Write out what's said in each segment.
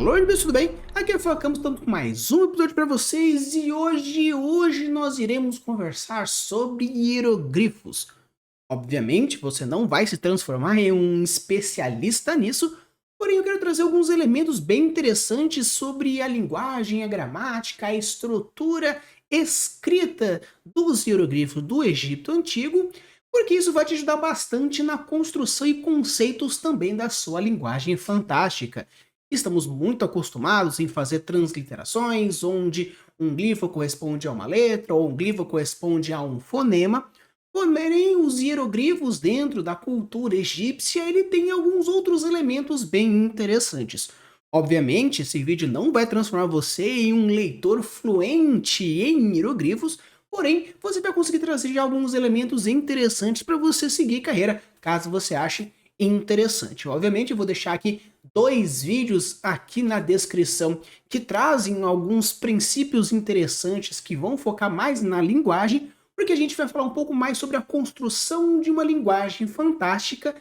Alô, amigos, tudo bem? Aqui é o Falcão, estamos com mais um episódio para vocês e hoje nós iremos conversar sobre hieroglifos. Obviamente, você não vai se transformar em um especialista nisso, porém eu quero trazer alguns elementos bem interessantes sobre a linguagem, a gramática, a estrutura escrita dos hieroglifos do Egito Antigo, porque isso vai te ajudar bastante na construção e conceitos também da sua linguagem fantástica. Estamos muito acostumados em fazer transliterações, onde um glifo corresponde a uma letra ou um glifo corresponde a um fonema. Porém, os hieroglifos dentro da cultura egípcia, ele tem alguns outros elementos bem interessantes. Obviamente, esse vídeo não vai transformar você em um leitor fluente em hieroglifos, porém, você vai conseguir trazer já alguns elementos interessantes para você seguir carreira, caso você ache interessante. Obviamente, eu vou deixar aqui dois vídeos aqui na descrição que trazem alguns princípios interessantes que vão focar mais na linguagem, porque a gente vai falar um pouco mais sobre a construção de uma linguagem fantástica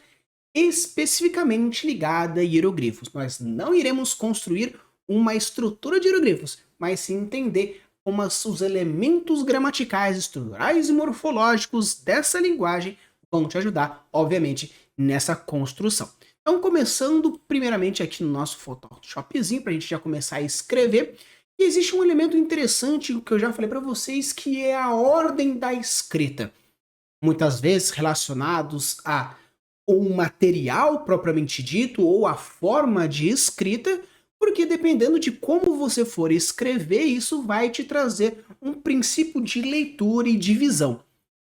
especificamente ligada a hieroglifos. Nós não iremos construir uma estrutura de hieroglifos, mas sim entender como os elementos gramaticais, estruturais e morfológicos dessa linguagem vão te ajudar, obviamente, nessa construção. Então, começando primeiramente aqui no nosso Photoshopzinho, para a gente já começar a escrever, e existe um elemento interessante que eu já falei para vocês, que é a ordem da escrita. Muitas vezes relacionados a um material propriamente dito ou a forma de escrita, porque dependendo de como você for escrever, isso vai te trazer um princípio de leitura e de visão.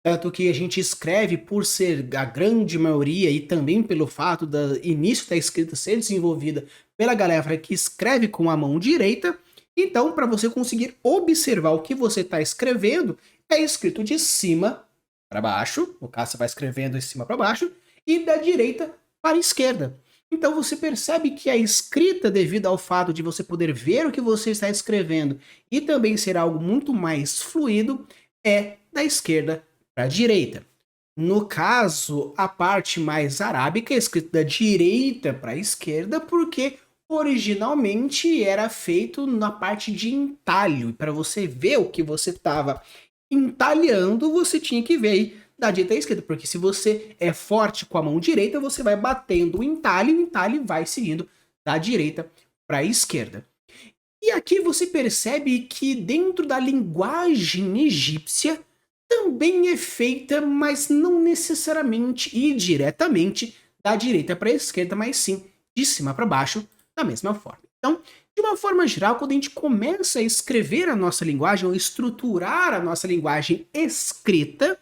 Tanto que a gente escreve por ser a grande maioria e também pelo fato do início da escrita ser desenvolvida pela galera que escreve com a mão direita. Então, para você conseguir observar o que você está escrevendo, é escrito de cima para baixo, no caso você vai escrevendo de cima para baixo, e da direita para a esquerda. Então você percebe que a escrita, devido ao fato de você poder ver o que você está escrevendo e também ser algo muito mais fluido, é da esquerda para a direita. No caso, a parte mais arábica é escrita da direita para a esquerda, porque originalmente era feito na parte de entalho. E para você ver o que você estava entalhando, você tinha que ver aí da direita à esquerda, porque se você é forte com a mão direita, você vai batendo o entalhe e o entalhe vai seguindo da direita para a esquerda. E aqui você percebe que dentro da linguagem egípcia também é feita, mas não necessariamente e diretamente da direita para a esquerda, mas sim de cima para baixo, da mesma forma. Então, de uma forma geral, quando a gente começa a escrever a nossa linguagem, ou estruturar a nossa linguagem escrita,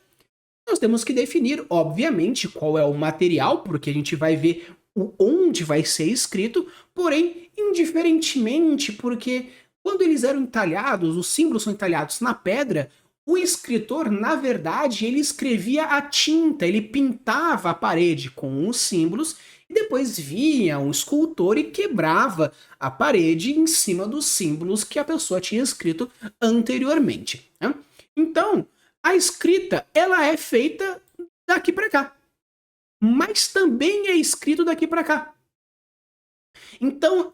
nós temos que definir, obviamente, qual é o material, porque a gente vai ver onde vai ser escrito, porém, indiferentemente, porque quando eles eram entalhados, os símbolos são entalhados na pedra, o escritor, na verdade, ele escrevia a tinta, ele pintava a parede com os símbolos e depois vinha um escultor e quebrava a parede em cima dos símbolos que a pessoa tinha escrito anteriormente, né? Então, a escrita, ela é feita daqui para cá, mas também é escrito daqui para cá. Então,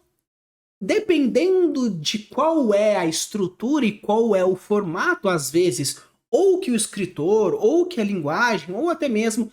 dependendo de qual é a estrutura e qual é o formato, às vezes, ou que o escritor, ou que a linguagem, ou até mesmo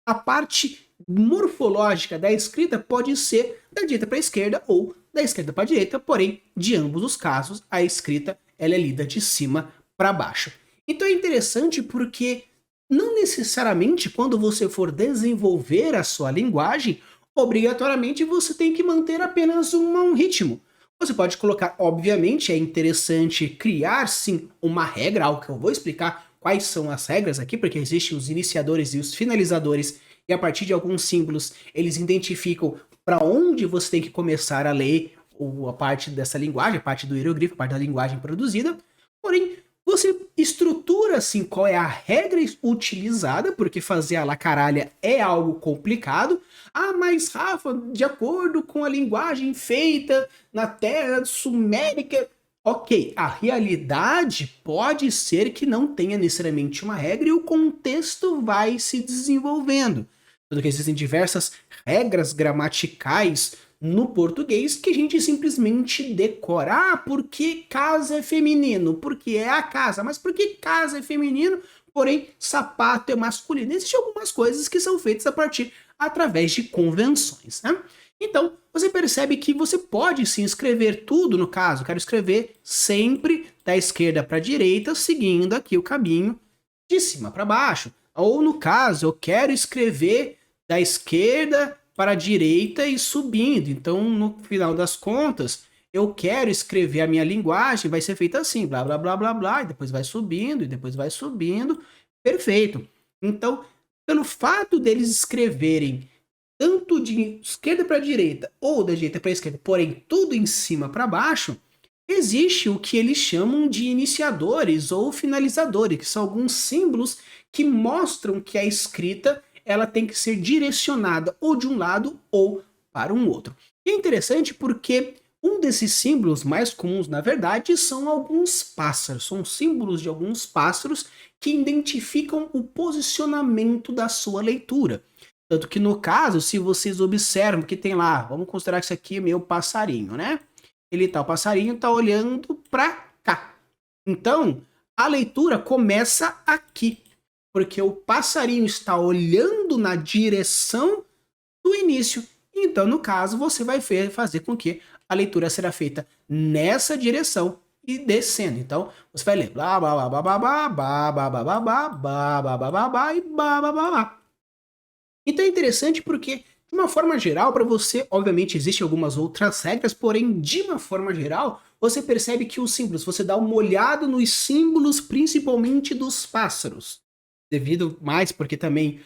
a parte morfológica da escrita pode ser da direita para a esquerda ou da esquerda para a direita, porém, de ambos os casos, a escrita ela é lida de cima para baixo. Então é interessante porque não necessariamente quando você for desenvolver a sua linguagem, obrigatoriamente você tem que manter apenas um ritmo. Você pode colocar, obviamente, é interessante criar sim uma regra, algo que eu vou explicar quais são as regras aqui, porque existem os iniciadores e os finalizadores, e a partir de alguns símbolos eles identificam para onde você tem que começar a ler a parte dessa linguagem, a parte do hieroglifo, a parte da linguagem produzida. Porém, você estrutura assim qual é a regra utilizada, porque fazer a lacaralha é algo complicado. Ah, mas Rafa, de acordo com a linguagem feita na Terra Sumérica, ok, a realidade pode ser que não tenha necessariamente uma regra e o contexto vai se desenvolvendo. Tanto que existem diversas regras gramaticais no português que a gente simplesmente decora. Ah, porque casa é feminino? Porque é a casa. Mas por que casa é feminino, porém sapato é masculino? Existem algumas coisas que são feitas através de convenções, né? Então, você percebe que você pode sim escrever tudo, no caso, quero escrever sempre da esquerda para a direita, seguindo aqui o caminho de cima para baixo. Ou no caso, eu quero escrever da esquerda para a direita e subindo. Então, no final das contas, eu quero escrever a minha linguagem, vai ser feita assim, blá, blá, blá, blá, blá, e depois vai subindo, e depois vai subindo. Perfeito. Então, pelo fato deles escreverem tanto de esquerda para direita ou da direita para esquerda, porém tudo em cima para baixo, existe o que eles chamam de iniciadores ou finalizadores, que são alguns símbolos que mostram que a escrita ela tem que ser direcionada ou de um lado ou para um outro. E é interessante porque um desses símbolos mais comuns, na verdade, são alguns pássaros, são símbolos de alguns pássaros que identificam o posicionamento da sua leitura. Tanto que no caso, se vocês observam que tem lá, vamos considerar que isso aqui é meu passarinho, né? O passarinho tá olhando para cá. Então, a leitura começa aqui, porque o passarinho está olhando na direção do início. Então, no caso, você vai fazer com que a leitura será feita nessa direção e descendo. Então, você vai ler blá blá blá blá blá blá blá blá blá blá blá blá blá blá blá e blá blá blá blá. Então é interessante porque, de uma forma geral, para você, obviamente, existem algumas outras regras, porém, de uma forma geral, você percebe que os símbolos, você dá uma olhada nos símbolos, principalmente dos pássaros. Devido mais porque também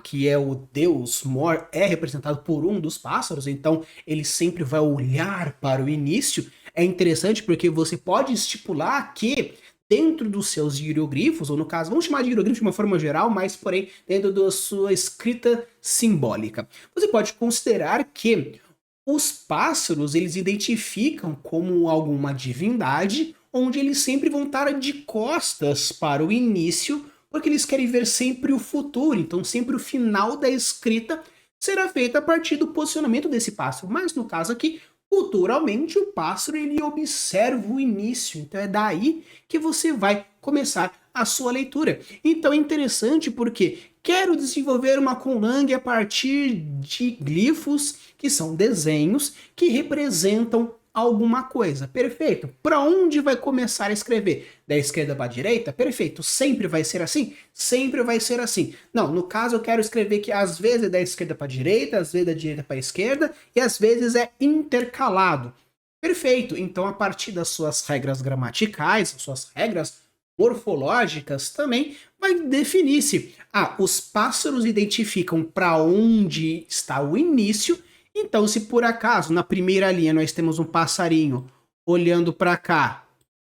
que é o deus Mor, é representado por um dos pássaros, então ele sempre vai olhar para o início. É interessante porque você pode estipular que dentro dos seus hieroglifos, ou no caso, vamos chamar de hieroglifo de uma forma geral, mas porém dentro da sua escrita simbólica. Você pode considerar que os pássaros, eles identificam como alguma divindade, onde eles sempre vão estar de costas para o início, porque eles querem ver sempre o futuro, então sempre o final da escrita será feito a partir do posicionamento desse pássaro. Mas no caso aqui, culturalmente, o pássaro ele observa o início, então é daí que você vai começar a sua leitura. Então é interessante porque quero desenvolver uma conlang a partir de glifos, que são desenhos que representam alguma coisa. Perfeito. Para onde vai começar a escrever? Da esquerda para a direita? Perfeito. Sempre vai ser assim? Sempre vai ser assim. Não, no caso eu quero escrever que às vezes é da esquerda para a direita, às vezes da direita para a esquerda e às vezes é intercalado. Perfeito. Então a partir das suas regras gramaticais, as suas regras morfológicas também vai definir se os pássaros identificam para onde está o início. Então, se por acaso na primeira linha nós temos um passarinho olhando para cá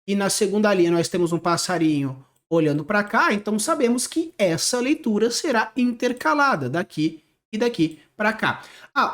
e na segunda linha nós temos um passarinho olhando para cá, então sabemos que essa leitura será intercalada daqui e daqui para cá.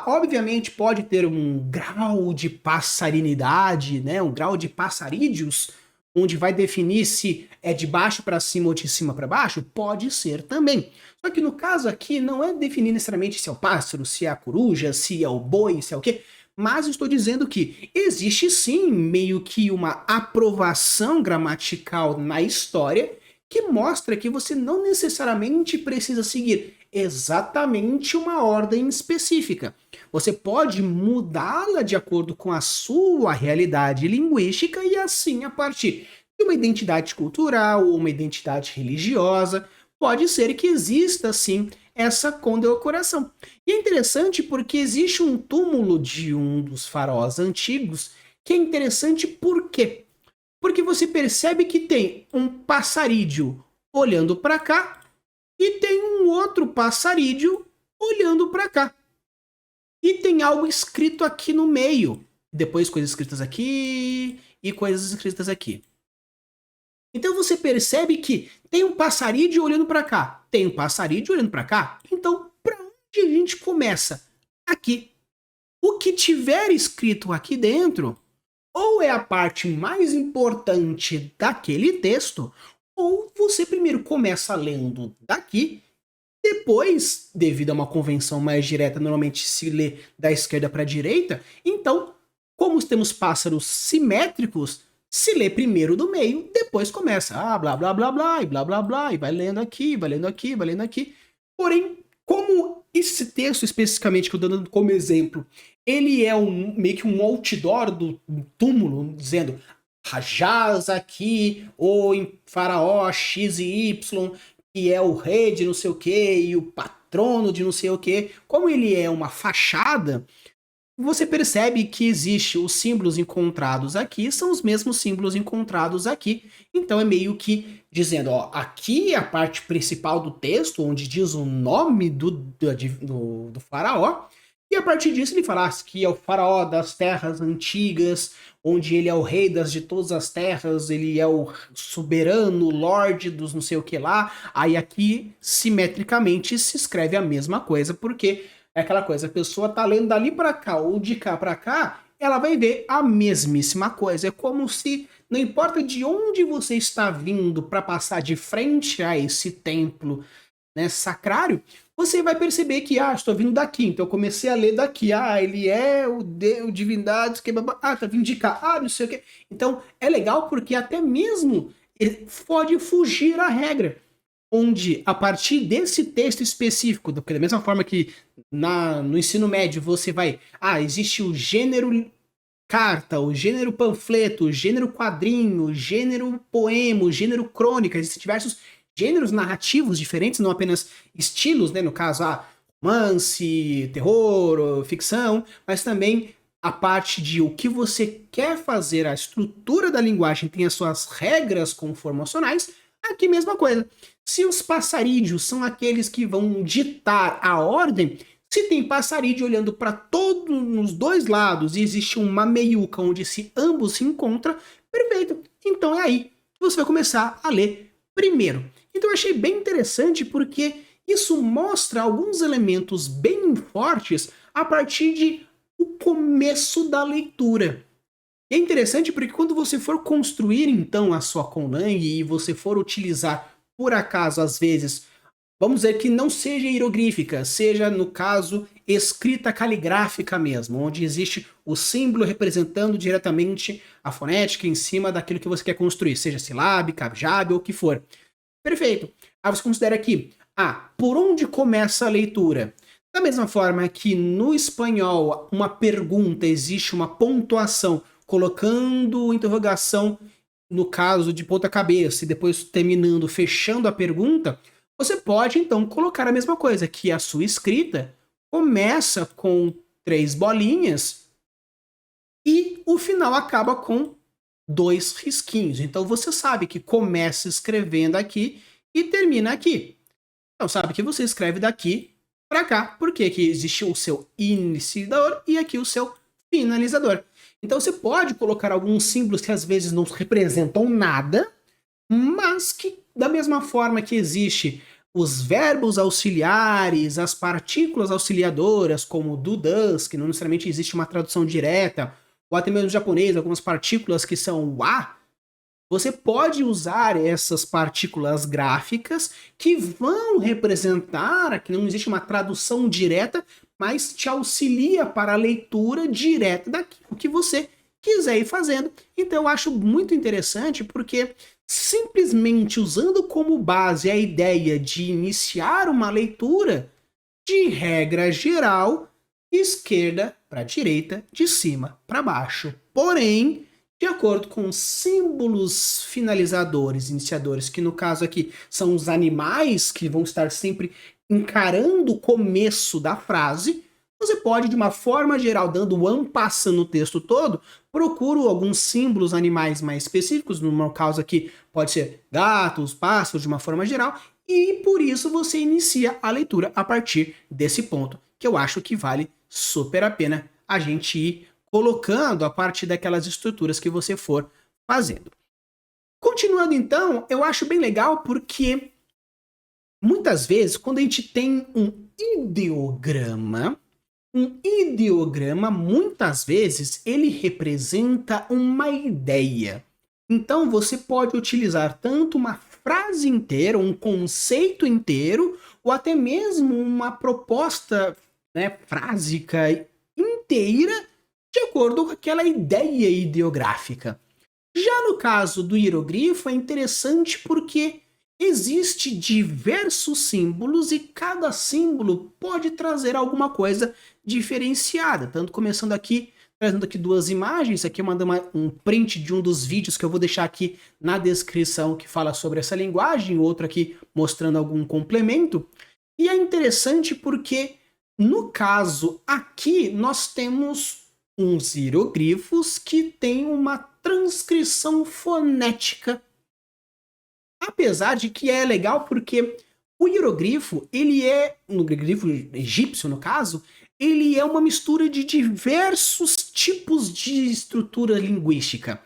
Obviamente pode ter um grau de passarinidade, né, um grau de passarídeos, onde vai definir se é de baixo para cima ou de cima para baixo? Pode ser também. Só que no caso aqui não é definir necessariamente se é o pássaro, se é a coruja, se é o boi, se é o quê. Mas eu estou dizendo que existe sim meio que uma aprovação gramatical na história que mostra que você não necessariamente precisa seguir exatamente uma ordem específica. Você pode mudá-la de acordo com a sua realidade linguística e assim, a partir de uma identidade cultural ou uma identidade religiosa, pode ser que exista sim essa condecoração. E é interessante porque existe um túmulo de um dos faraós antigos que é interessante por quê? Porque você percebe que tem um passarídeo olhando para cá e tem um outro passarídeo olhando para cá. E tem algo escrito aqui no meio. Depois coisas escritas aqui e coisas escritas aqui. Então você percebe que tem um passarídeo olhando para cá. Tem um passarídeo olhando para cá. Então, para onde a gente começa? Aqui. O que tiver escrito aqui dentro, ou é a parte mais importante daquele texto, ou você primeiro começa lendo daqui Depois, devido a uma convenção mais direta, normalmente se lê da esquerda para a direita, então, como temos pássaros simétricos, se lê primeiro do meio, depois começa, blá blá blá blá, e blá blá blá, e vai lendo aqui, vai lendo aqui, vai lendo aqui. Porém, como esse texto especificamente que eu estou dando como exemplo, ele é meio que um outdoor do túmulo, dizendo Rajaz aqui, ou em faraó X e Y, que é o rei de não sei o que, e o patrono de não sei o que. Como ele é uma fachada, você percebe que existe os símbolos encontrados aqui, são os mesmos símbolos encontrados aqui. Então é meio que dizendo, ó, aqui é a parte principal do texto, onde diz o nome do faraó, e a partir disso ele fala que é o faraó das terras antigas, onde ele é o rei de todas as terras, ele é o soberano, lorde dos não sei o que lá. Aí aqui, simetricamente, se escreve a mesma coisa, porque é aquela coisa, a pessoa tá lendo dali para cá ou de cá para cá, ela vai ver a mesmíssima coisa. É como se, não importa de onde você está vindo para passar de frente a esse templo, né, sacrário, você vai perceber que, estou vindo daqui, então eu comecei a ler daqui, ele é o Deus, divindade, que tá vindo de cá, não sei o que. Então é legal porque até mesmo ele pode fugir à regra, onde a partir desse texto específico, porque da mesma forma que no ensino médio você vai, existe o gênero carta, o gênero panfleto, o gênero quadrinho, o gênero poema, o gênero crônica, existem diversos gêneros narrativos diferentes, não apenas estilos, né, no caso, romance, terror, ficção, mas também a parte de o que você quer fazer, a estrutura da linguagem tem as suas regras conformacionais, aqui mesma coisa. Se os passarídeos são aqueles que vão ditar a ordem, se tem passarídeo olhando para todos os dois lados e existe uma meiuca onde ambos se encontram, perfeito. Então é aí que você vai começar a ler primeiro. Então eu achei bem interessante porque isso mostra alguns elementos bem fortes a partir de o começo da leitura. E é interessante porque quando você for construir então a sua conlang e você for utilizar, por acaso, às vezes, vamos dizer que não seja hieroglyphica, seja, no caso, escrita caligráfica mesmo, onde existe o símbolo representando diretamente a fonética em cima daquilo que você quer construir, seja silábica, abjad ou o que for. Perfeito. Aí você considera aqui, por onde começa a leitura? Da mesma forma que no espanhol, uma pergunta, existe uma pontuação, colocando interrogação, no caso de ponta cabeça, e depois terminando, fechando a pergunta, você pode então colocar a mesma coisa, que a sua escrita começa com 3 bolinhas e o final acaba com 2 risquinhos. Então você sabe que começa escrevendo aqui e termina aqui. Então sabe que você escreve daqui para cá, porque aqui existe o seu iniciador e aqui o seu finalizador. Então você pode colocar alguns símbolos que às vezes não representam nada, mas que da mesma forma que existe os verbos auxiliares, as partículas auxiliadoras, como do, das, que não necessariamente existe uma tradução direta, ou até mesmo no japonês, algumas partículas que são wa, você pode usar essas partículas gráficas que vão representar, que não existe uma tradução direta, mas te auxilia para a leitura direta daquilo que você quiser ir fazendo. Então eu acho muito interessante porque simplesmente usando como base a ideia de iniciar uma leitura, de regra geral, esquerda para direita, de cima para baixo. Porém, de acordo com os símbolos finalizadores, iniciadores, que no caso aqui são os animais que vão estar sempre encarando o começo da frase, você pode, de uma forma geral, dando one passa no texto todo, procuro alguns símbolos animais mais específicos, no meu caso aqui pode ser gatos, pássaros, de uma forma geral, e por isso você inicia a leitura a partir desse ponto, que eu acho que vale super a pena a gente ir colocando a partir daquelas estruturas que você for fazendo. Continuando então, eu acho bem legal porque muitas vezes quando a gente tem um ideograma muitas vezes ele representa uma ideia. Então você pode utilizar tanto uma frase inteira, um conceito inteiro, ou até mesmo uma proposta, né, frásica inteira, de acordo com aquela ideia ideográfica. Já no caso do hierogrifo é interessante porque existe diversos símbolos e cada símbolo pode trazer alguma coisa diferenciada. Tanto começando aqui, trazendo aqui duas imagens, aqui eu mandando um print de um dos vídeos que eu vou deixar aqui na descrição que fala sobre essa linguagem, outro aqui mostrando algum complemento. E é interessante porque no caso aqui nós temos uns hieroglifos que têm uma transcrição fonética. Apesar de que é legal porque o hierogrifo, ele é, no hierogrifo egípcio no caso, ele é uma mistura de diversos tipos de estrutura linguística.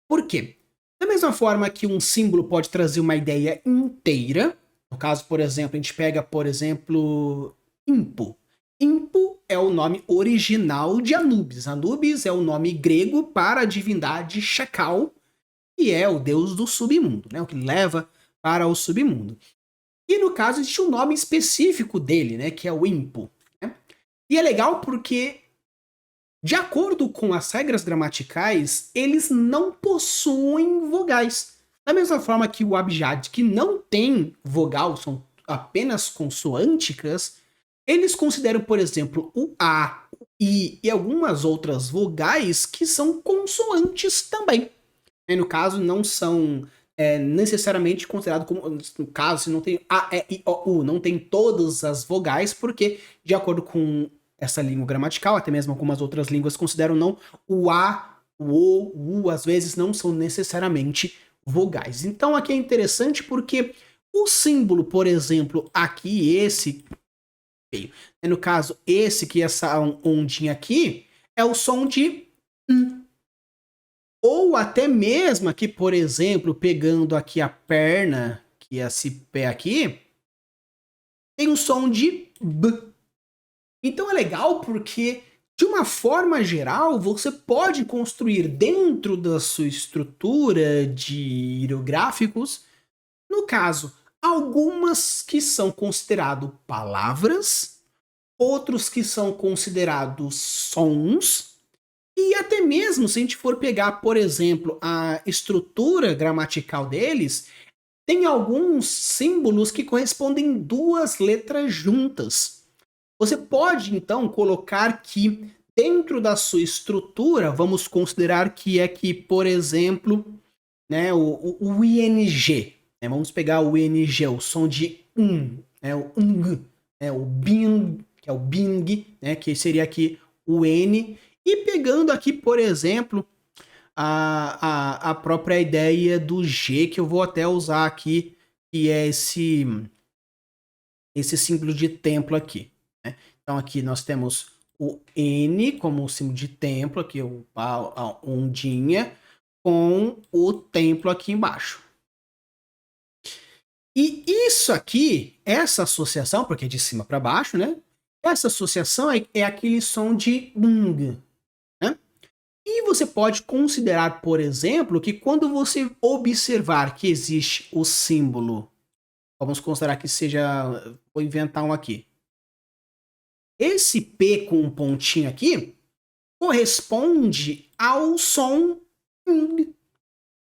Por quê? Da mesma forma que um símbolo pode trazer uma ideia inteira, no caso, por exemplo, a gente pega, por exemplo, Impu. Impu é o nome original de Anubis. Anubis é o nome grego para a divindade Chacal, que é o deus do submundo, né? O que leva para o submundo. E no caso existe um nome específico dele, né? Que é o Impu. Né? E é legal porque, de acordo com as regras gramaticais, eles não possuem vogais. Da mesma forma que o abjad, que não tem vogal, são apenas consoânticas, eles consideram, por exemplo, o A, o I e algumas outras vogais que são consoantes também. E no caso, não são necessariamente considerados como. No caso, se não tem A, E, I, O, U, não tem todas as vogais, porque, de acordo com essa língua gramatical, até mesmo algumas outras línguas consideram não o A, o U, às vezes não são necessariamente vogais. Então aqui é interessante porque o símbolo, por exemplo, aqui, esse, no caso, esse que é essa ondinha aqui, é o som de ou até mesmo aqui, por exemplo, pegando aqui a perna, que é esse pé aqui, tem um som de B. Então é legal porque, de uma forma geral, você pode construir dentro da sua estrutura de hierográficos, no caso, algumas que são consideradas palavras, outros que são considerados sons, e até mesmo se a gente for pegar, por exemplo, a estrutura gramatical deles, tem alguns símbolos que correspondem duas letras juntas. Você pode então colocar que dentro da sua estrutura, vamos considerar que é que, por exemplo, né, o ING. Né, vamos pegar o ING, o som de né, o o bing, que é o bing, né, que seria aqui o N. E pegando aqui, por exemplo, a própria ideia do G, que eu vou até usar aqui, que é esse símbolo de templo aqui. Né? Então aqui nós temos o N como símbolo de templo, aqui a ondinha, com o templo aqui embaixo. E isso aqui, essa associação, porque é de cima para baixo, né? Essa associação é aquele som de ng. Né? E você pode considerar, por exemplo, que quando você observar que existe o símbolo, vamos considerar que seja, vou inventar um aqui. Esse P com um pontinho aqui corresponde ao som ng.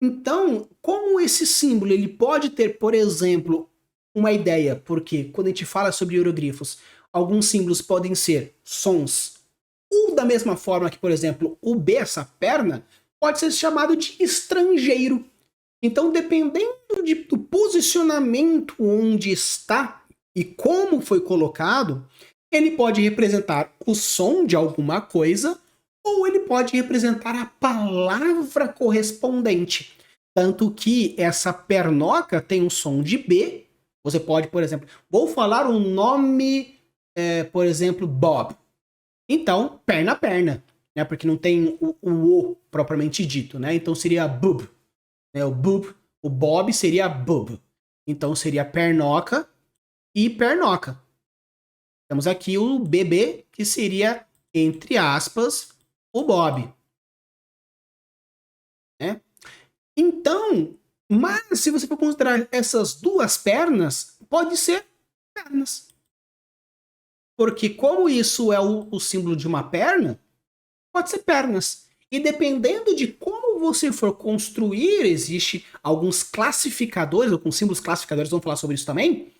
Então, como esse símbolo ele pode ter, por exemplo, uma ideia, porque quando a gente fala sobre hieroglifos, alguns símbolos podem ser sons, ou da mesma forma que, por exemplo, o B, essa perna, pode ser chamado de estrangeiro. Então, dependendo do posicionamento onde está e como foi colocado, ele pode representar o som de alguma coisa ou ele pode representar a palavra correspondente. Tanto que essa pernoca tem um som de B. Você pode, por exemplo, vou falar um nome, por exemplo, Bob. Então, perna, né? Porque não tem o propriamente dito, né? Então seria bub. Né? O Bob seria bub. Então seria pernoca e pernoca. Temos aqui o bebê, que seria, entre aspas, o Bob. Né? Então, mas se você for considerar essas duas pernas, pode ser pernas. Porque como isso é o símbolo de uma perna, pode ser pernas. E dependendo de como você for construir, existe alguns classificadores, alguns símbolos classificadores, vamos falar sobre isso também,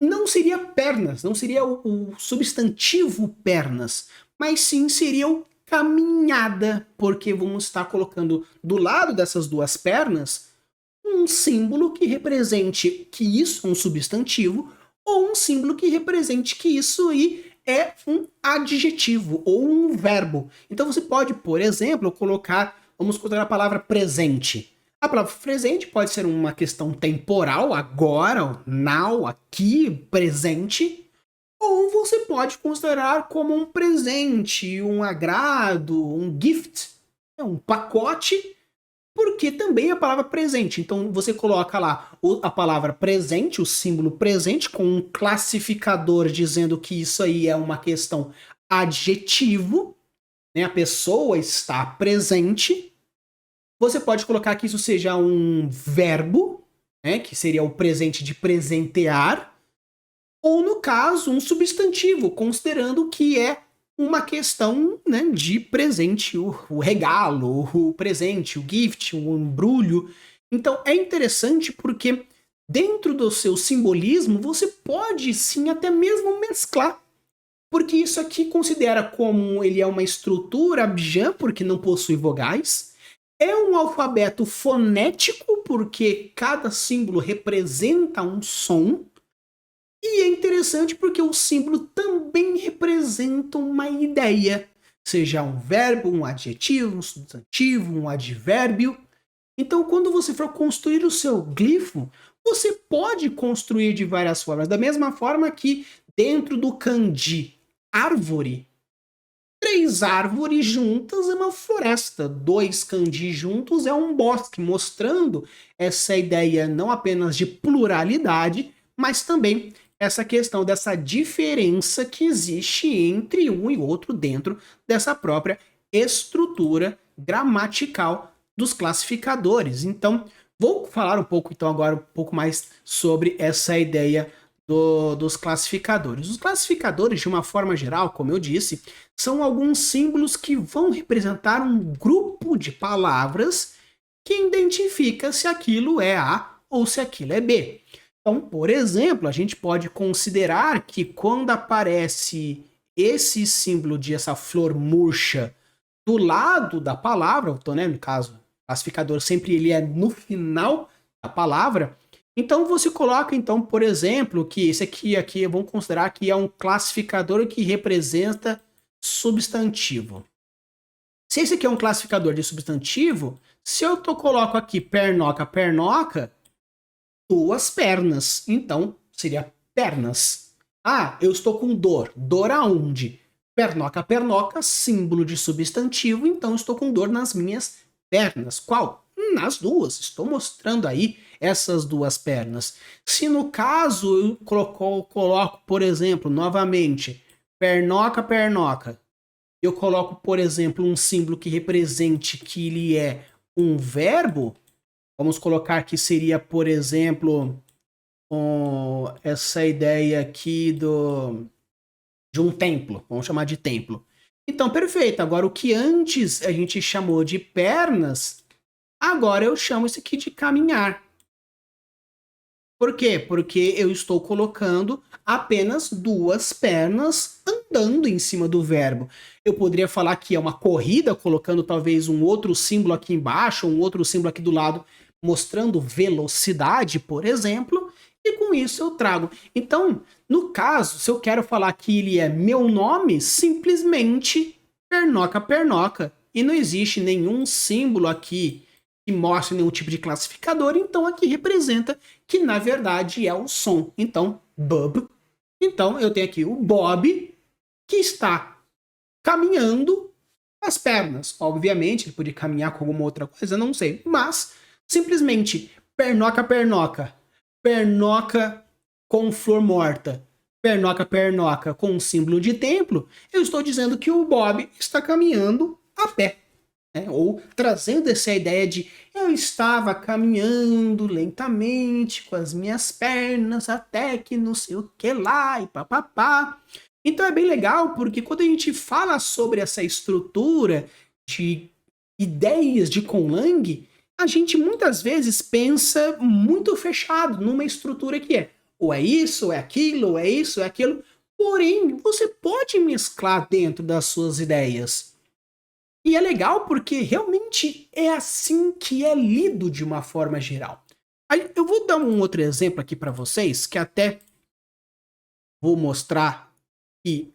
não seria pernas, não seria o substantivo pernas, mas sim seria o caminhada, porque vamos estar colocando do lado dessas duas pernas um símbolo que represente que isso é um substantivo ou um símbolo que represente que isso aí é um adjetivo ou um verbo. Então você pode, por exemplo, colocar, vamos colocar a palavra presente. A palavra presente pode ser uma questão temporal, agora, now, aqui, presente, ou você pode considerar como um presente, um agrado, um gift, um pacote, porque também é a palavra presente. Então você coloca lá a palavra presente, o símbolo presente, com um classificador dizendo que isso aí é uma questão adjetivo, né? A pessoa está presente. Você pode colocar que isso seja um verbo, né? Que seria o presente de presentear, ou no caso, um substantivo, considerando que é uma questão, né, de presente, o regalo, o presente, o gift, o embrulho. Então é interessante porque dentro do seu simbolismo você pode sim até mesmo mesclar. Porque isso aqui considera como ele é uma estrutura abjam, porque não possui vogais. É um alfabeto fonético, porque cada símbolo representa um som. E é interessante porque o símbolo também representa uma ideia, seja um verbo, um adjetivo, um substantivo, um advérbio. Então, quando você for construir o seu glifo, você pode construir de várias formas. Da mesma forma que dentro do kanji árvore, 3 árvores juntas é uma floresta, 2 kanji juntos é um bosque, mostrando essa ideia não apenas de pluralidade, mas também essa questão dessa diferença que existe entre um e outro dentro dessa própria estrutura gramatical dos classificadores. Então, vou falar um pouco então agora um pouco mais sobre essa ideia dos classificadores. Os classificadores, de uma forma geral, como eu disse, são alguns símbolos que vão representar um grupo de palavras que identifica se aquilo é A ou se aquilo é B. Então, por exemplo, a gente pode considerar que quando aparece esse símbolo de essa flor murcha do lado da palavra, então, né, no caso, o classificador sempre ele é no final da palavra, então você coloca, então, por exemplo, que esse aqui vamos considerar que é um classificador que representa substantivo. Se esse aqui é um classificador de substantivo, se eu coloco aqui pernoca, pernoca, 2 pernas. Então, seria pernas. Ah, eu estou com dor. Dor aonde? Pernoca, pernoca, símbolo de substantivo. Então, estou com dor nas minhas pernas. Qual? Nas duas. Estou mostrando aí essas 2 pernas. Se no caso eu coloco, por exemplo, novamente, pernoca, pernoca, eu coloco, por exemplo, um símbolo que represente que ele é um verbo, vamos colocar que seria, por exemplo, essa ideia aqui de um templo. Vamos chamar de templo. Então, perfeito. Agora, o que antes a gente chamou de pernas, agora eu chamo isso aqui de caminhar. Por quê? Porque eu estou colocando apenas 2 pernas andando em cima do verbo. Eu poderia falar que é uma corrida, colocando talvez um outro símbolo aqui embaixo, um outro símbolo aqui do lado, mostrando velocidade, por exemplo, e com isso eu trago. Então, no caso, se eu quero falar que ele é meu nome, simplesmente pernoca, pernoca. E não existe nenhum símbolo aqui que mostre nenhum tipo de classificador, então aqui representa que na verdade é o som. Então, Bob. Então, eu tenho aqui o Bob, que está caminhando as pernas. Obviamente, ele podia caminhar com alguma outra coisa, não sei. Mas, simplesmente, pernoca, pernoca. Pernoca com flor morta. Pernoca, pernoca com um símbolo de templo. Eu estou dizendo que o Bob está caminhando a pé. né? Ou trazendo essa ideia de eu estava caminhando lentamente com as minhas pernas até que não sei o que lá e papapá. Então é bem legal porque quando a gente fala sobre essa estrutura de ideias de Conlang, a gente muitas vezes pensa muito fechado numa estrutura que é ou é isso, ou é aquilo, ou é isso, ou é aquilo. Porém, você pode mesclar dentro das suas ideias. E é legal porque realmente é assim que é lido de uma forma geral. Aí, eu vou dar um outro exemplo aqui para vocês, que até vou mostrar aqui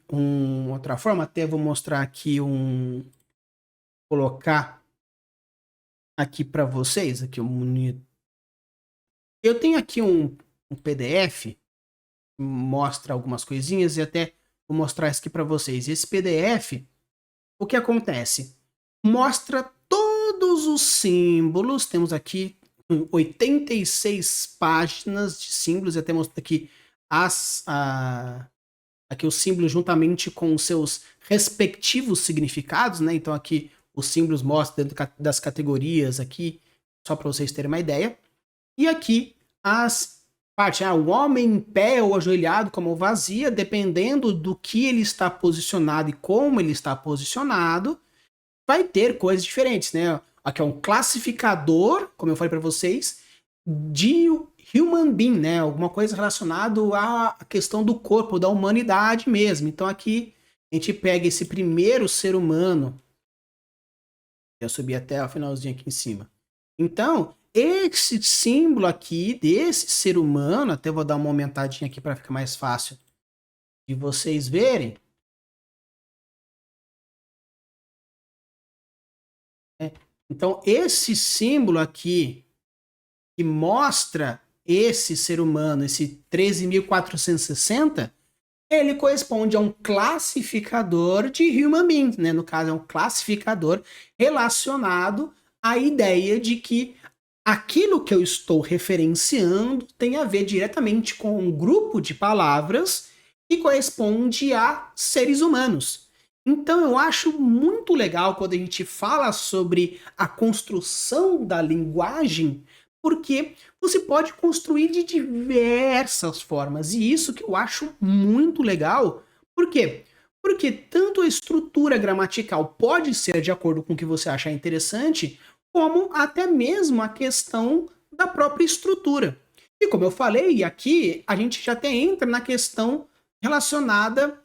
outra forma, até vou mostrar aqui colocar aqui para vocês, aqui eu tenho aqui um PDF, mostra algumas coisinhas e até vou mostrar isso aqui para vocês. Esse PDF, o que acontece? Mostra todos os símbolos, temos aqui 86 páginas de símbolos, e até mostra aqui aqui os símbolos juntamente com os seus respectivos significados, né? Então aqui os símbolos mostram dentro das categorias aqui, só para vocês terem uma ideia. E aqui as partes, o homem em pé ou ajoelhado como vazia, dependendo do que ele está posicionado e como ele está posicionado, vai ter coisas diferentes, né? Aqui é um classificador, como eu falei para vocês, de human being, né? Alguma coisa relacionada à questão do corpo, da humanidade mesmo. Então aqui a gente pega esse primeiro ser humano. Eu subi até o finalzinho aqui em cima. Então, esse símbolo aqui desse ser humano, até vou dar uma aumentadinha aqui para ficar mais fácil de vocês verem. Então, esse símbolo aqui, que mostra esse ser humano, esse 13.460, ele corresponde a um classificador de human being, né? No caso, é um classificador relacionado à ideia de que aquilo que eu estou referenciando tem a ver diretamente com um grupo de palavras que corresponde a seres humanos. Então eu acho muito legal quando a gente fala sobre a construção da linguagem, porque você pode construir de diversas formas. E isso que eu acho muito legal. Por quê? Porque tanto a estrutura gramatical pode ser de acordo com o que você achar interessante, como até mesmo a questão da própria estrutura. E como eu falei, aqui a gente já até entra na questão relacionada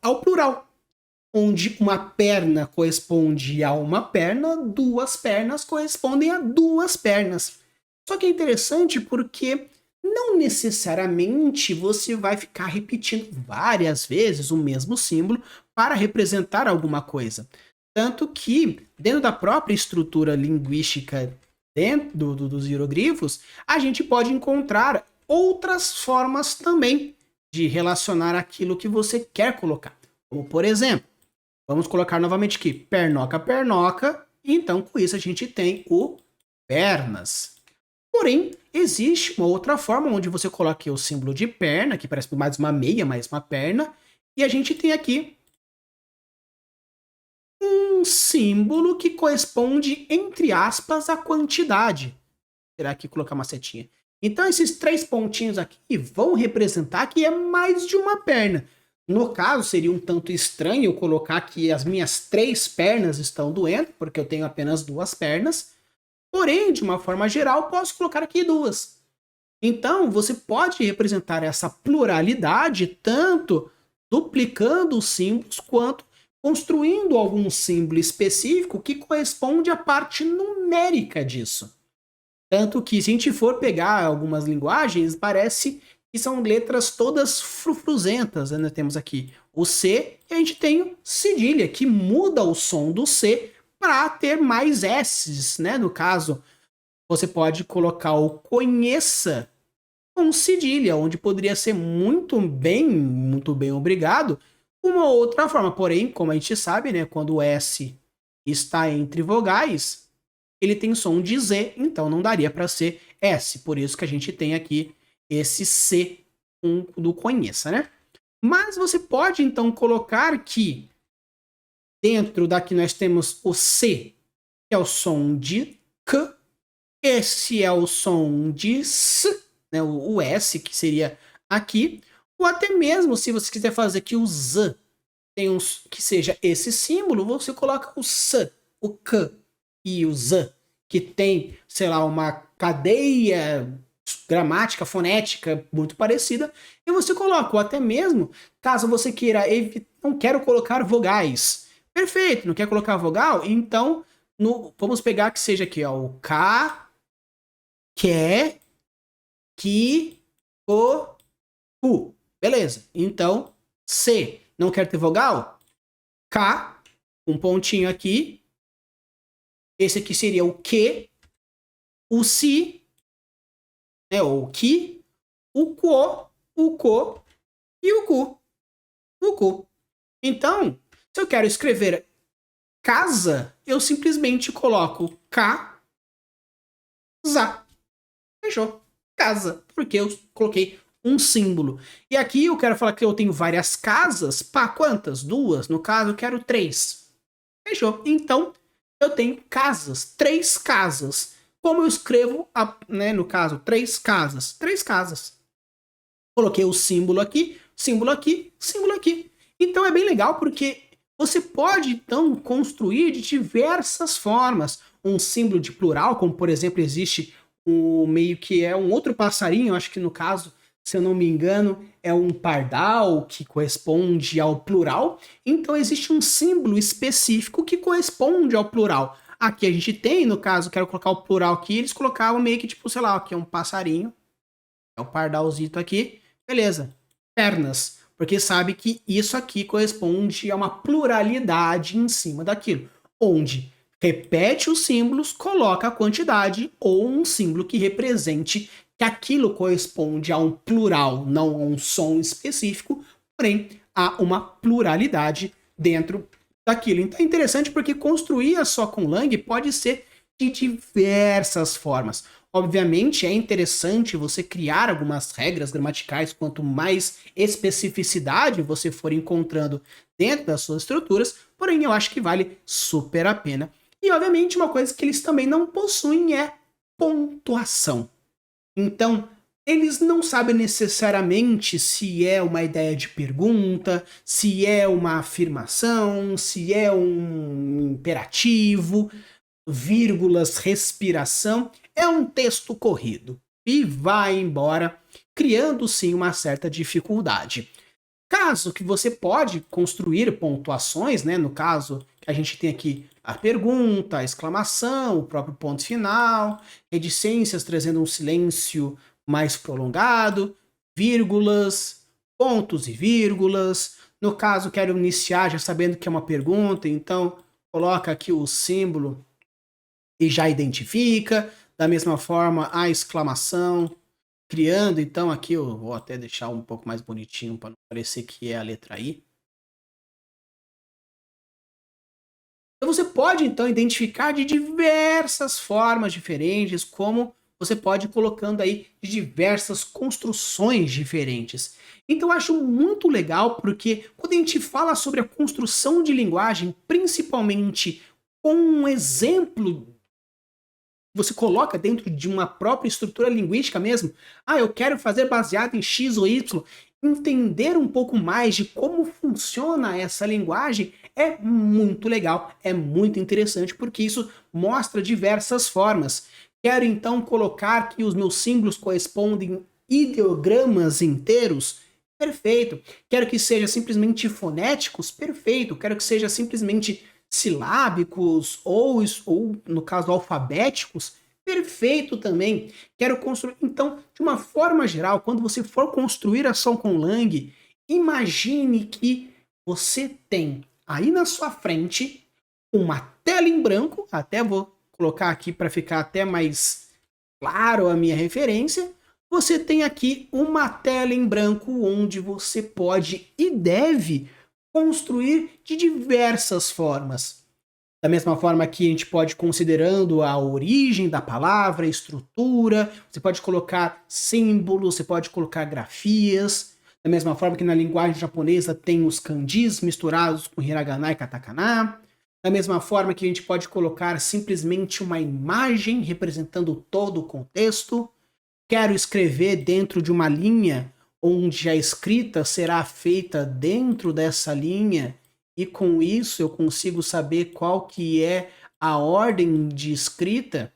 ao plural, onde uma perna corresponde a uma perna, duas pernas correspondem a duas pernas. Só que é interessante porque não necessariamente você vai ficar repetindo várias vezes o mesmo símbolo para representar alguma coisa. Tanto que, dentro da própria estrutura linguística dentro dos hieroglifos, a gente pode encontrar outras formas também de relacionar aquilo que você quer colocar. Como, por exemplo, vamos colocar novamente aqui, pernoca, pernoca, e então com isso a gente tem o pernas. Porém, existe uma outra forma onde você coloca aqui o símbolo de perna, que parece mais uma meia, mais uma perna, e a gente tem aqui um símbolo que corresponde, entre aspas, à quantidade. Será que colocar uma setinha? Então, esses três pontinhos aqui vão representar que é mais de uma perna. No caso, seria um tanto estranho eu colocar que as minhas três pernas estão doendo, porque eu tenho apenas duas pernas. Porém, de uma forma geral, posso colocar aqui duas. Então, você pode representar essa pluralidade tanto duplicando os símbolos quanto construindo algum símbolo específico que corresponde à parte numérica disso. Tanto que, se a gente for pegar algumas linguagens, parece que são letras todas frufruzentas, né? Temos aqui o C e a gente tem o cedilha, que muda o som do C para ter mais S's, né? No caso, você pode colocar o conheça com cedilha, onde poderia ser muito bem obrigado, uma outra forma. Porém, como a gente sabe, né? Quando o S está entre vogais, ele tem som de Z, então não daria para ser S. Por isso que a gente tem aqui esse C do conheça, né? Mas você pode, então, colocar que dentro daqui nós temos o C que é o som de K. Esse é o som de S, né? O S, que seria aqui. Ou até mesmo, se você quiser fazer que o Z tem que seja esse símbolo, você coloca o S, o K e o Z, que tem, sei lá, uma cadeia gramática, fonética muito parecida, e você coloca, ou até mesmo, caso você queira não quero colocar vogais. Perfeito, não quer colocar vogal? Então, vamos pegar que seja aqui, ó, o K, que, que, o, U. Beleza. Então, C, não quer ter vogal? K, um pontinho aqui. Esse aqui seria o que, o si, né, o que, o co, o co e o cu. O cu. Então, se eu quero escrever casa, eu simplesmente coloco K, za. Fechou. Casa. Porque eu coloquei um símbolo. E aqui eu quero falar que eu tenho várias casas. Pá, quantas? 2. No caso, eu quero 3. Fechou. Então, eu tenho casas. 3 casas. Como eu escrevo, né, no caso, 3 casas. 3 casas. Coloquei o símbolo aqui, símbolo aqui, símbolo aqui. Então é bem legal porque você pode, então, construir de diversas formas. Um símbolo de plural, como por exemplo, existe meio que é um outro passarinho, acho que no caso, se eu não me engano, é um pardal, que corresponde ao plural. Então existe um símbolo específico que corresponde ao plural. Aqui a gente tem, no caso, quero colocar o plural aqui, eles colocavam meio que tipo, sei lá, aqui é um passarinho, é o pardalzito aqui, beleza, pernas, porque sabe que isso aqui corresponde a uma pluralidade em cima daquilo, onde repete os símbolos, coloca a quantidade ou um símbolo que represente que aquilo corresponde a um plural, não a um som específico, porém a uma pluralidade dentro daquilo. Então é interessante porque construir a sua conlang pode ser de diversas formas. Obviamente é interessante você criar algumas regras gramaticais, quanto mais especificidade você for encontrando dentro das suas estruturas, porém eu acho que vale super a pena. E obviamente uma coisa que eles também não possuem é pontuação. Então, eles não sabem necessariamente se é uma ideia de pergunta, se é uma afirmação, se é um imperativo, vírgulas, respiração. É um texto corrido e vai embora, criando sim uma certa dificuldade. Caso que você pode construir pontuações, né? No caso, a gente tem aqui a pergunta, a exclamação, o próprio ponto final, reticências trazendo um silêncio mais prolongado, vírgulas, pontos e vírgulas. No caso, quero iniciar já sabendo que é uma pergunta, então coloca aqui o símbolo e já identifica. Da mesma forma, a exclamação, criando, então, aqui eu vou até deixar um pouco mais bonitinho para não parecer que é a letra I. Então você pode, então, identificar de diversas formas diferentes, como você pode ir colocando aí de diversas construções diferentes. Então eu acho muito legal porque quando a gente fala sobre a construção de linguagem, principalmente com um exemplo você coloca dentro de uma própria estrutura linguística mesmo. Ah, eu quero fazer baseado em X ou Y. Entender um pouco mais de como funciona essa linguagem é muito legal, é muito interessante, porque isso mostra diversas formas. Quero então colocar que os meus símbolos correspondem a ideogramas inteiros? Perfeito. Quero que seja simplesmente fonéticos? Perfeito. Quero que seja simplesmente silábicos ou no caso alfabéticos, perfeito também. Quero construir. Então, de uma forma geral, quando você for construir a ação com Lang, imagine que você tem aí na sua frente uma tela em branco, até vou colocar aqui para ficar até mais claro a minha referência. Você tem aqui uma tela em branco onde você pode e deve construir de diversas formas. Da mesma forma que a gente pode, considerando a origem da palavra, a estrutura, você pode colocar símbolos, você pode colocar grafias. Da mesma forma que na linguagem japonesa tem os kanjis misturados com hiragana e katakana. Da mesma forma que a gente pode colocar simplesmente uma imagem representando todo o contexto. Quero escrever dentro de uma linha onde a escrita será feita dentro dessa linha e com isso eu consigo saber qual que é a ordem de escrita.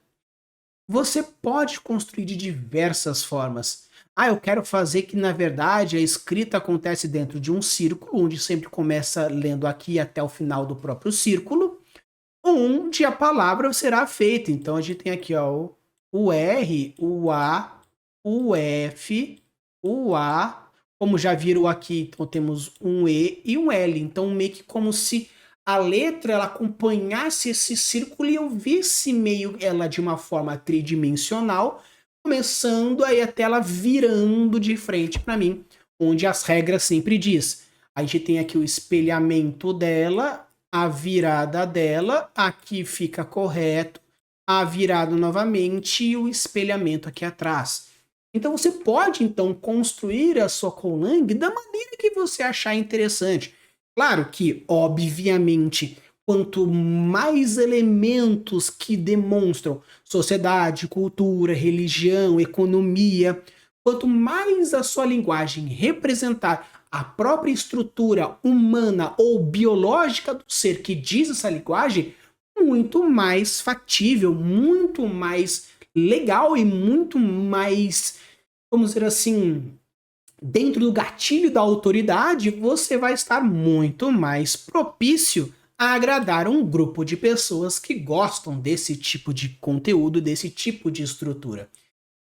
Você pode construir de diversas formas. Ah, eu quero fazer que, na verdade, a escrita acontece dentro de um círculo, onde sempre começa lendo aqui até o final do próprio círculo, onde a palavra será feita. Então, a gente tem aqui ó, o R, o A, o F, o A. Como já viram aqui, então temos um E e um L. Então, meio que como se a letra ela acompanhasse esse círculo e eu visse meio ela de uma forma tridimensional, começando aí a tela virando de frente para mim, onde as regras sempre diz. A gente tem aqui o espelhamento dela, a virada dela, aqui fica correto, a virada novamente e o espelhamento aqui atrás. Então você pode então construir a sua Colang da maneira que você achar interessante. Claro que, obviamente, quanto mais elementos que demonstram sociedade, cultura, religião, economia, quanto mais a sua linguagem representar a própria estrutura humana ou biológica do ser que diz essa linguagem, muito mais factível, muito mais legal e muito mais, vamos dizer assim, dentro do gatilho da autoridade, você vai estar muito mais propício a agradar um grupo de pessoas que gostam desse tipo de conteúdo, desse tipo de estrutura.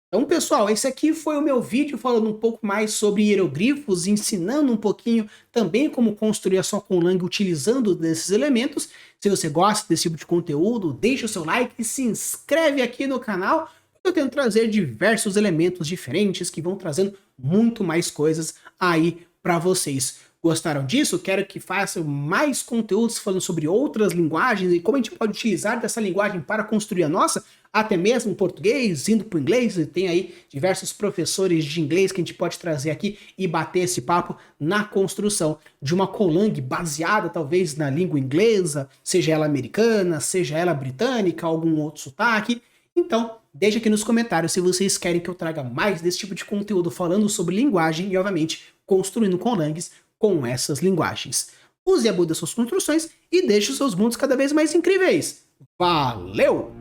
Então, pessoal, esse aqui foi o meu vídeo falando um pouco mais sobre hieroglifos, ensinando um pouquinho também como construir a sua Colang utilizando desses elementos. Se você gosta desse tipo de conteúdo, deixa o seu like e se inscreve aqui no canal. Eu tento trazer diversos elementos diferentes que vão trazendo muito mais coisas aí para vocês. Gostaram disso? Quero que façam mais conteúdos falando sobre outras linguagens e como a gente pode utilizar dessa linguagem para construir a nossa, até mesmo português, indo para o inglês, e tem aí diversos professores de inglês que a gente pode trazer aqui e bater esse papo na construção de uma Colang baseada talvez na língua inglesa, seja ela americana, seja ela britânica, algum outro sotaque. Então, deixa aqui nos comentários se vocês querem que eu traga mais desse tipo de conteúdo falando sobre linguagem e, obviamente, construindo Colangs com essas linguagens. Use e abude as suas construções e deixe os seus mundos cada vez mais incríveis. Valeu!